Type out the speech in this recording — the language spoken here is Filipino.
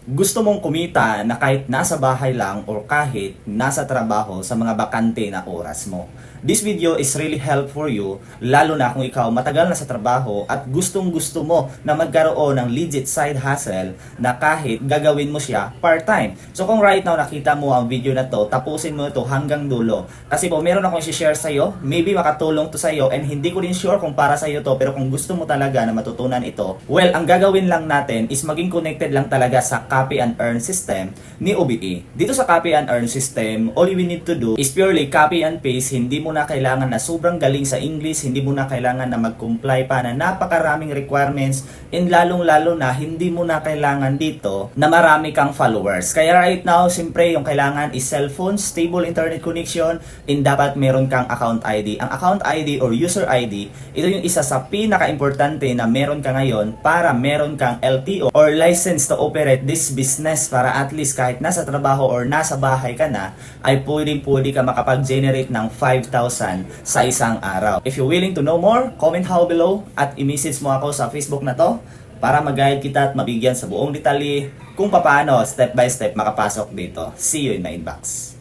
Gusto mong kumita na kahit nasa bahay lang or kahit nasa trabaho sa mga bakante na oras mo. This video is really helpful for you, lalo na kung ikaw matagal na sa trabaho at gustong gusto mo na magkaroon ng legit side hustle na kahit gagawin mo siya part-time. So kung right now nakita mo ang video na to, tapusin mo ito hanggang dulo. Kasi po meron akong i-share sa'yo, maybe makatulong to sa'yo and hindi ko rin sure kung para sa'yo to, pero kung gusto mo talaga na matutunan ito, well, ang gagawin lang natin is maging connected lang talaga sa copy and earn system ni OBE. Dito sa copy and earn system, all we need to do is purely copy and paste. Hindi mo na kailangan na sobrang galing sa English, hindi mo na kailangan na mag-comply pa na napakaraming requirements, and lalong-lalo na hindi mo na kailangan dito na marami kang followers. Kaya right now, siyempre yung kailangan is cellphone, stable internet connection, and dapat meron kang account ID. Ang account ID or user ID, ito yung isa sa pinaka-importante na meron ka ngayon para meron kang LTO or license to operate this business, para at least kahit nasa trabaho or nasa bahay ka na, ay pwede ka makapag-generate ng 5,000 sa isang araw. If you're willing to know more, comment how below at i-message mo ako sa Facebook na to para mag-guide kita at mabigyan sa buong detalye kung paano step by step makapasok dito. See you in my inbox.